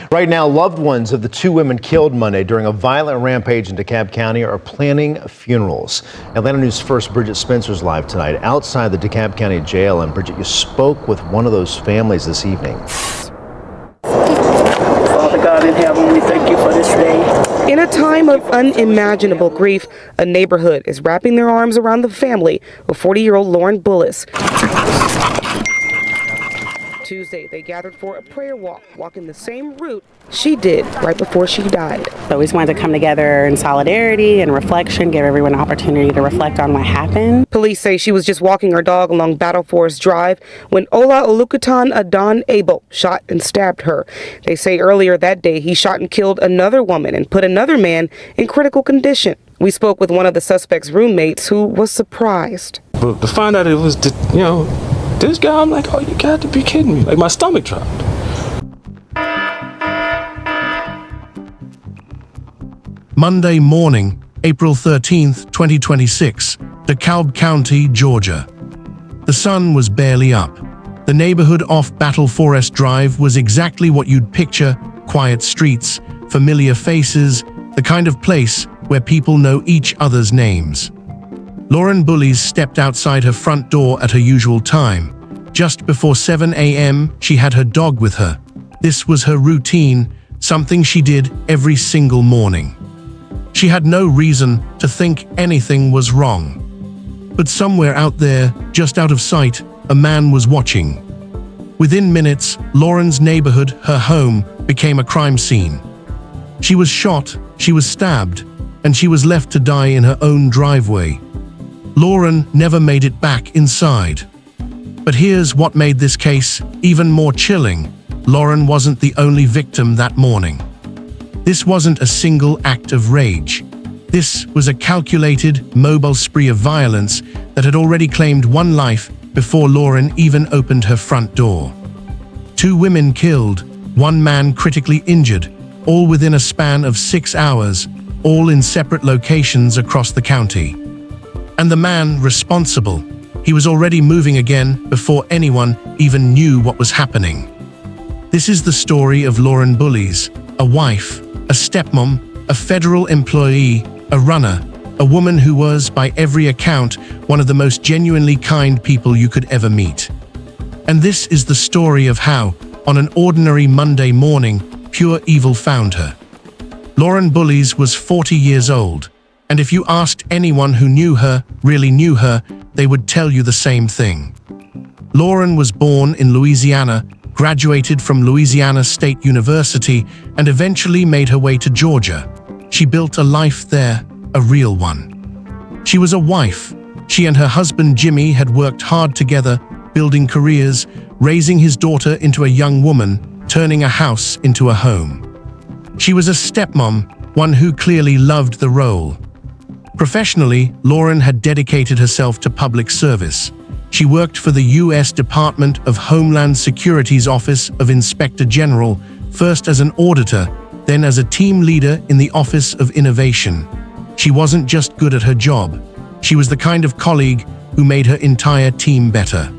Right now, loved ones of the two women killed Monday during a violent rampage in DeKalb County are planning funerals. Atlanta News' first Bridget Spencer's live tonight outside the DeKalb County Jail. And Bridget, you spoke with one of those families this evening. Father God in heaven, we thank you for this day. In a time of unimaginable grief, a neighborhood is wrapping their arms around the family of 40-year-old Lauren Bullis. Tuesday, they gathered for a prayer walk, walking the same route she did right before she died. So we just wanted to come together in solidarity and reflection, give everyone an opportunity to reflect on what happened. Police say she was just walking her dog along Battle Forest Drive when Ola Olukutan Adon Abel shot and stabbed her. They say earlier that day he shot and killed another woman and put another man in critical condition. We spoke with one of the suspect's roommates who was surprised. But to find out it was, this guy, I'm like, oh, you got to be kidding me. Like, my stomach dropped. Monday morning, April 13th, 2026, DeKalb County, Georgia. The sun was barely up. The neighborhood off Battle Forest Drive was exactly what you'd picture: quiet streets, familiar faces, the kind of place where people know each other's names. Lauren Bullis stepped outside her front door at her usual time. Just before 7 a.m., she had her dog with her. This was her routine, something she did every single morning. She had no reason to think anything was wrong. But somewhere out there, just out of sight, a man was watching. Within minutes, Lauren's neighborhood, her home, became a crime scene. She was shot, she was stabbed, and she was left to die in her own driveway. Lauren never made it back inside. But here's what made this case even more chilling. Lauren wasn't the only victim that morning. This wasn't a single act of rage. This was a calculated, mobile spree of violence that had already claimed one life before Lauren even opened her front door. 2 women killed, 1 man critically injured, all within a span of 6 hours, all in separate locations across the county. And the man responsible, he was already moving again before anyone even knew what was happening. This is the story of Lauren Bullis, a wife, a stepmom, a federal employee, a runner, a woman who was, by every account, one of the most genuinely kind people you could ever meet. And this is the story of how, on an ordinary Monday morning, pure evil found her. Lauren Bullis was 40 years old. And if you asked anyone who knew her, really knew her, they would tell you the same thing. Lauren was born in Louisiana, graduated from Louisiana State University, and eventually made her way to Georgia. She built a life there, a real one. She was a wife. She and her husband Jimmy had worked hard together, building careers, raising his daughter into a young woman, turning a house into a home. She was a stepmom, one who clearly loved the role. Professionally, Lauren had dedicated herself to public service. She worked for the U.S. Department of Homeland Security's Office of Inspector General, first as an auditor, then as a team leader in the Office of Innovation. She wasn't just good at her job. She was the kind of colleague who made her entire team better.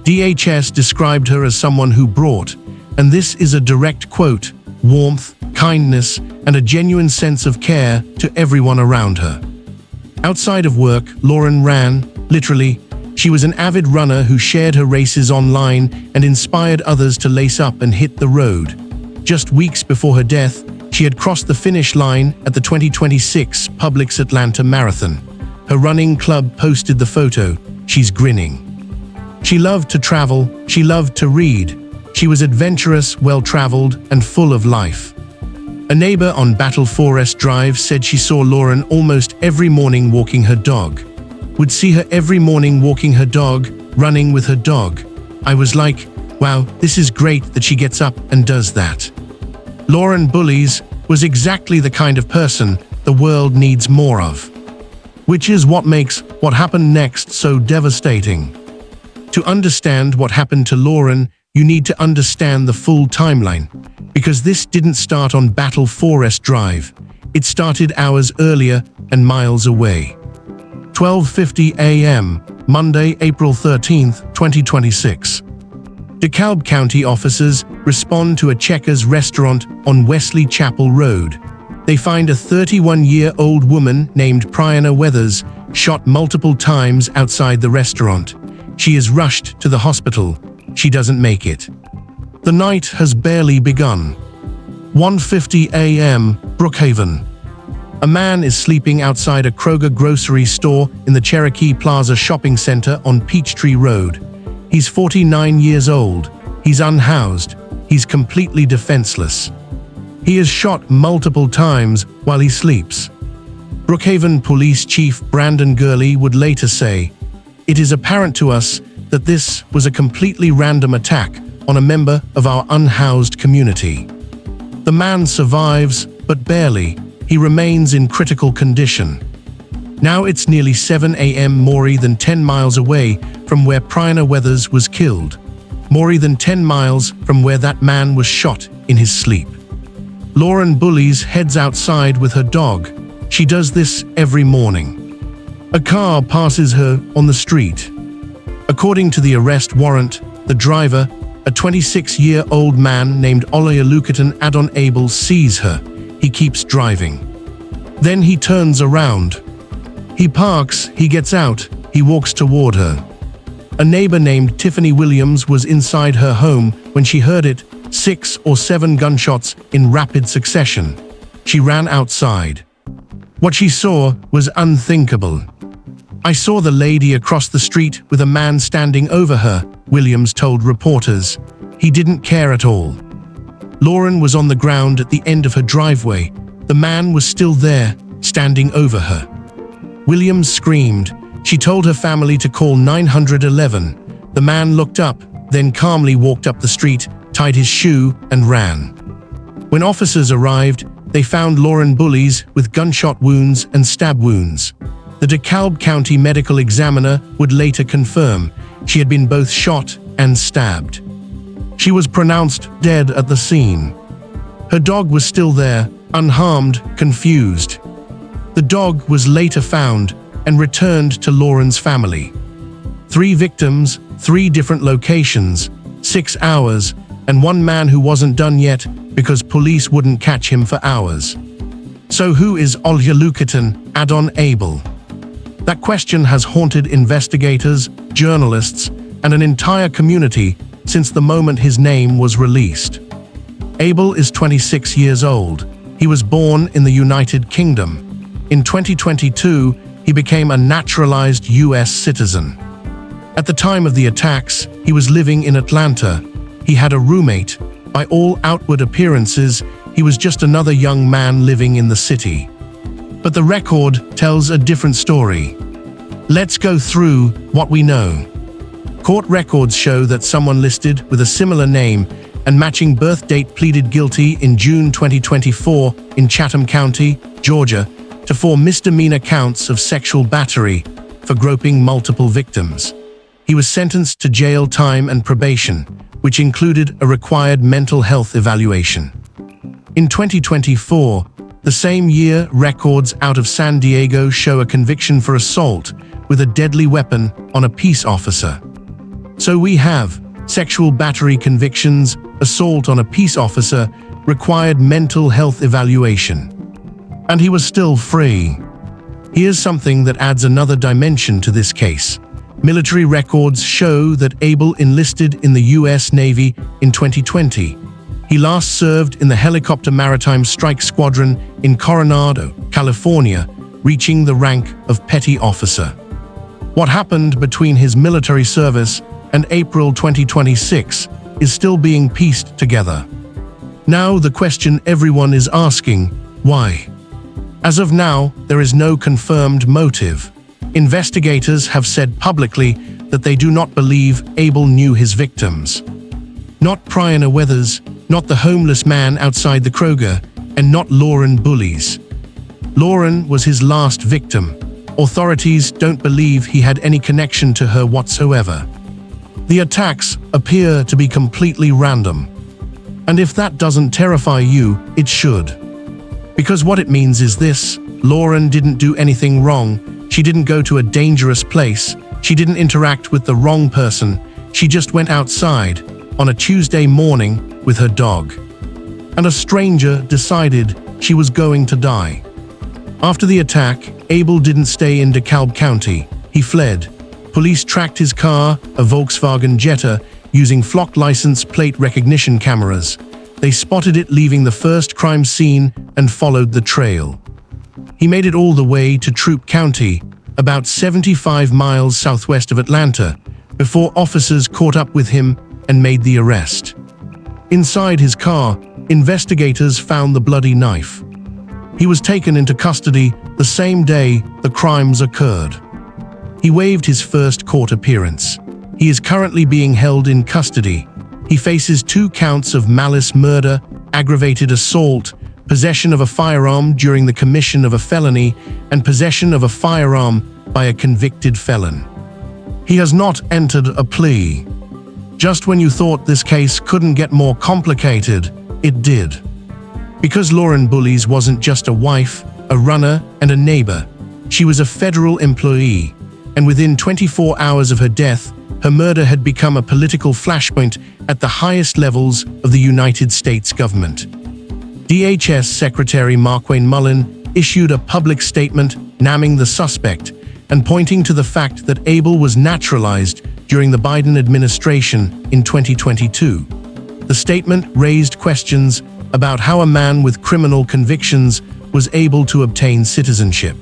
DHS described her as someone who brought, and this is a direct quote, warmth, kindness, and a genuine sense of care to everyone around her. Outside of work, Lauren ran, literally. She was an avid runner who shared her races online and inspired others to lace up and hit the road. Just weeks before her death, she had crossed the finish line at the 2026 Publix Atlanta Marathon. Her running club posted the photo. She's grinning. She loved to travel. She loved to read. She was adventurous, well-traveled, and full of life. A neighbor on Battle Forest Drive said she saw Lauren almost every morning walking her dog. Would see her every morning walking her dog, running with her dog. I was like, wow, this is great that she gets up and does that. Lauren Bullis was exactly the kind of person the world needs more of. Which is what makes what happened next so devastating. To understand what happened to Lauren, you need to understand the full timeline, because this didn't start on Battle Forest Drive. It started hours earlier and miles away. 12:50 a.m., Monday, April 13th, 2026. DeKalb County officers respond to a Checkers restaurant on Wesley Chapel Road. They find a 31-year-old woman named Priyana Weathers shot multiple times outside the restaurant. She is rushed to the hospital. She doesn't make it. The night has barely begun. 1:50 a.m., Brookhaven. A man is sleeping outside a Kroger grocery store in the Cherokee Plaza shopping center on Peachtree Road. He's 49 years old. He's unhoused. He's completely defenseless. He is shot multiple times while he sleeps. Brookhaven Police Chief Brandon Gurley would later say, "It is apparent to us that this was a completely random attack on a member of our unhoused community." The man survives, but barely. He remains in critical condition. Now it's nearly 7 a.m. more than 10 miles away from where Priyana Weathers was killed. More than 10 miles from where that man was shot in his sleep. Lauren Bullis heads outside with her dog. She does this every morning. A car passes her on the street. According to the arrest warrant, the driver, a 26-year-old man named Oluolukan Adon Abel, sees her. He keeps driving. Then he turns around. He parks, he gets out, he walks toward her. A neighbor named Tiffany Williams was inside her home when she heard it, 6 or 7 gunshots in rapid succession. She ran outside. What she saw was unthinkable. "I saw the lady across the street with a man standing over her," Williams told reporters. "He didn't care at all." Lauren was on the ground at the end of her driveway. The man was still there, standing over her. Williams screamed. She told her family to call 911. The man looked up, then calmly walked up the street, tied his shoe, and ran. When officers arrived, they found Lauren Bullis with gunshot wounds and stab wounds. The DeKalb County medical examiner would later confirm she had been both shot and stabbed. She was pronounced dead at the scene. Her dog was still there, unharmed, confused. The dog was later found and returned to Lauren's family. 3 victims, 3 different locations, 6 hours, and 1 man who wasn't done yet because police wouldn't catch him for hours. So who is Oluolukan Adon Abel? That question has haunted investigators, journalists, and an entire community since the moment his name was released. Abel is 26 years old. He was born in the United Kingdom. In 2022, he became a naturalized U.S. citizen. At the time of the attacks, he was living in Atlanta. He had a roommate. By all outward appearances, he was just another young man living in the city. But the record tells a different story. Let's go through what we know. Court records show that someone listed with a similar name and matching birth date pleaded guilty in June 2024 in Chatham County, Georgia, to 4 misdemeanor counts of sexual battery for groping multiple victims. He was sentenced to jail time and probation, which included a required mental health evaluation. In 2024, the same year, records out of San Diego show a conviction for assault with a deadly weapon on a peace officer. So we have sexual battery convictions, assault on a peace officer, required mental health evaluation. And he was still free. Here's something that adds another dimension to this case. Military records show that Abel enlisted in the U.S. Navy in 2020. He last served in the Helicopter Maritime Strike Squadron in Coronado, California, reaching the rank of petty officer. What happened between his military service and April 2026 is still being pieced together. Now the question everyone is asking, why? As of now, there is no confirmed motive. Investigators have said publicly that they do not believe Abel knew his victims. Not Priyana Weathers, not the homeless man outside the Kroger, and not Lauren Bullis. Lauren was his last victim. Authorities don't believe he had any connection to her whatsoever. The attacks appear to be completely random. And if that doesn't terrify you, it should. Because what it means is this: Lauren didn't do anything wrong. She didn't go to a dangerous place. She didn't interact with the wrong person. She just went outside. on a Tuesday morning with her dog. And a stranger decided she was going to die. After the attack, Abel didn't stay in DeKalb County. He fled. Police tracked his car, a Volkswagen Jetta, using flock license plate recognition cameras. They spotted it leaving the first crime scene and followed the trail. He made it all the way to Troup County, about 75 miles southwest of Atlanta, before officers caught up with him and made the arrest. Inside his car, investigators found the bloody knife. He was taken into custody the same day the crimes occurred. He waived his first court appearance. He is currently being held in custody. He faces 2 counts of malice murder, aggravated assault, possession of a firearm during the commission of a felony, and possession of a firearm by a convicted felon. He has not entered a plea. Just when you thought this case couldn't get more complicated, it did. Because Lauren Bullis wasn't just a wife, a runner, and a neighbor. She was a federal employee, and within 24 hours of her death, her murder had become a political flashpoint at the highest levels of the United States government. DHS Secretary Markwayne Mullin issued a public statement naming the suspect and pointing to the fact that Abel was naturalized during the Biden administration in 2022. The statement raised questions about how a man with criminal convictions was able to obtain citizenship.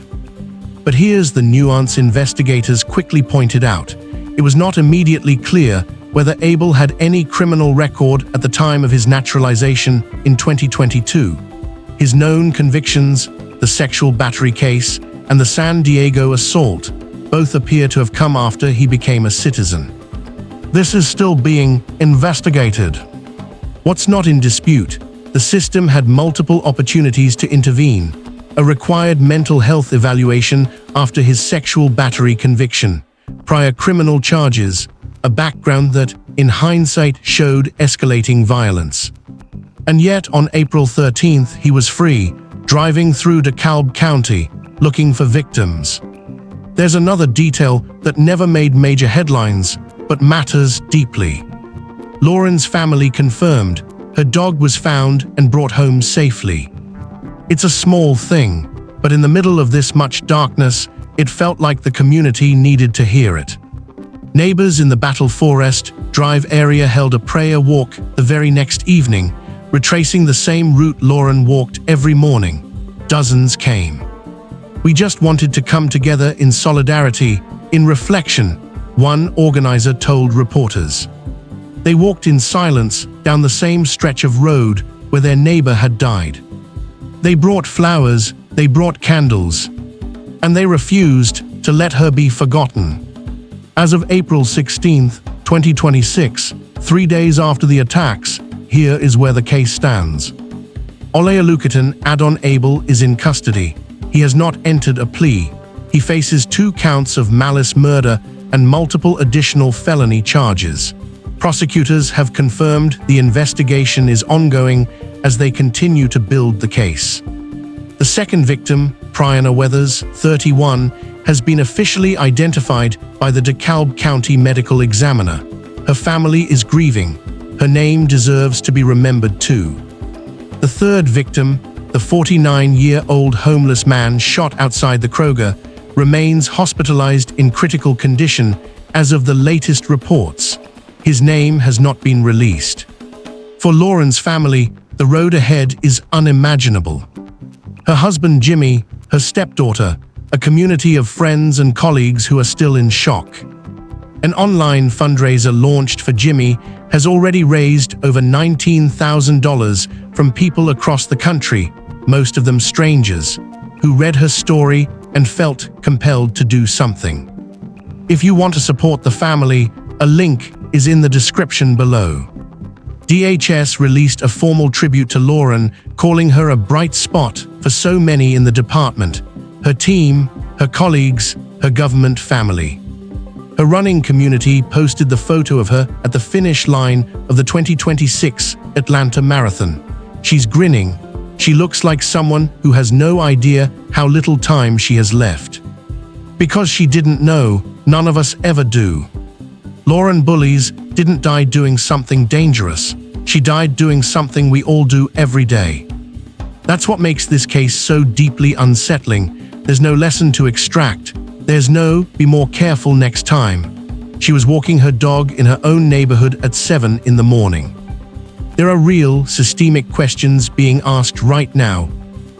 But here's the nuance investigators quickly pointed out. It was not immediately clear whether Abel had any criminal record at the time of his naturalization in 2022. His known convictions, the sexual battery case, and the San Diego assault, both appear to have come after he became a citizen. This is still being investigated. What's not in dispute, the system had multiple opportunities to intervene, a required mental health evaluation after his sexual battery conviction, prior criminal charges, a background that, in hindsight, showed escalating violence. And yet, on April 13th, he was free, driving through DeKalb County, looking for victims. There's another detail that never made major headlines, but matters deeply. Lauren's family confirmed her dog was found and brought home safely. It's a small thing, but in the middle of this much darkness, it felt like the community needed to hear it. Neighbors in the Battle Forest Drive area held a prayer walk the very next evening, retracing the same route Lauren walked every morning. Dozens came. "We just wanted to come together in solidarity, in reflection," one organizer told reporters. They walked in silence down the same stretch of road where their neighbor had died. They brought flowers, they brought candles, and they refused to let her be forgotten. As of April 16, 2026, 3 days after the attacks, here is where the case stands. Olaolukutan Adon Abel is in custody. He has not entered a plea. He faces 2 counts of malice murder and multiple additional felony charges. Prosecutors have confirmed the investigation is ongoing as they continue to build the case. The second victim, Priyana Weathers, 31, has been officially identified by the DeKalb County Medical Examiner. Her family is grieving. Her name deserves to be remembered too. The third victim, the 49-year-old homeless man shot outside the Kroger, remains hospitalized in critical condition as of the latest reports. His name has not been released. For Lauren's family, the road ahead is unimaginable. Her husband Jimmy, her stepdaughter, a community of friends and colleagues who are still in shock. An online fundraiser launched for Jimmy has already raised over $19,000 from people across the country, most of them strangers, who read her story and felt compelled to do something. If you want to support the family, a link is in the description below. DHS released a formal tribute to Lauren, calling her a bright spot for so many in the department, her team, her colleagues, her government family. Her running community posted the photo of her at the finish line of the 2026 Atlanta Marathon. She's grinning. She looks like someone who has no idea how little time she has left. Because she didn't know, none of us ever do. Lauren Bullis didn't die doing something dangerous. She died doing something we all do every day. That's what makes this case so deeply unsettling. There's no lesson to extract. There's no, be more careful next time. She was walking her dog in her own neighborhood at 7 in the morning. There are real, systemic questions being asked right now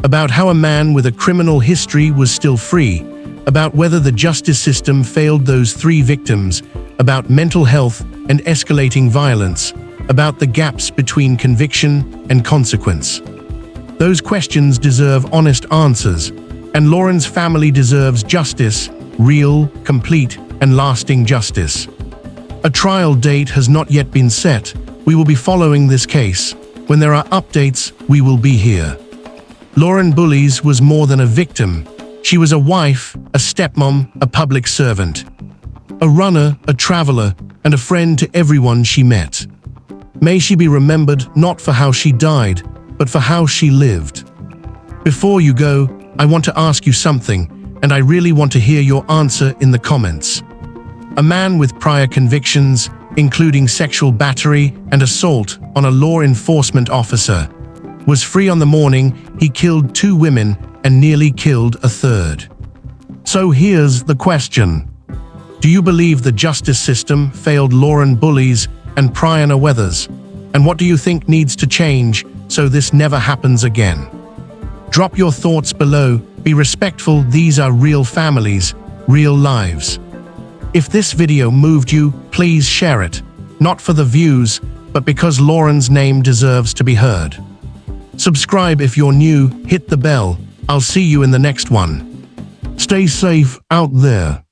about how a man with a criminal history was still free, about whether the justice system failed those 3 victims, about mental health and escalating violence, about the gaps between conviction and consequence. Those questions deserve honest answers, and Lauren's family deserves justice, real, complete, and lasting justice. A trial date has not yet been set. We will be following this case. When there are updates, we will be here. Lauren Bullis was more than a victim. She was a wife, a stepmom, a public servant, a runner, a traveler, and a friend to everyone she met. May she be remembered not for how she died, but for how she lived. Before you go, I want to ask you something, and I really want to hear your answer in the comments. A man with prior convictions, including sexual battery and assault on a law enforcement officer, was free on the morning he killed 2 women and nearly killed a 3rd. So here's the question. Do you believe the justice system failed Lauren Bullis and Brianna Weathers? And what do you think needs to change so this never happens again? Drop your thoughts below. Be respectful. These are real families, real lives. If this video moved you, please share it. Not for the views, but because Lauren's name deserves to be heard. Subscribe if you're new, hit the bell. I'll see you in the next one. Stay safe out there.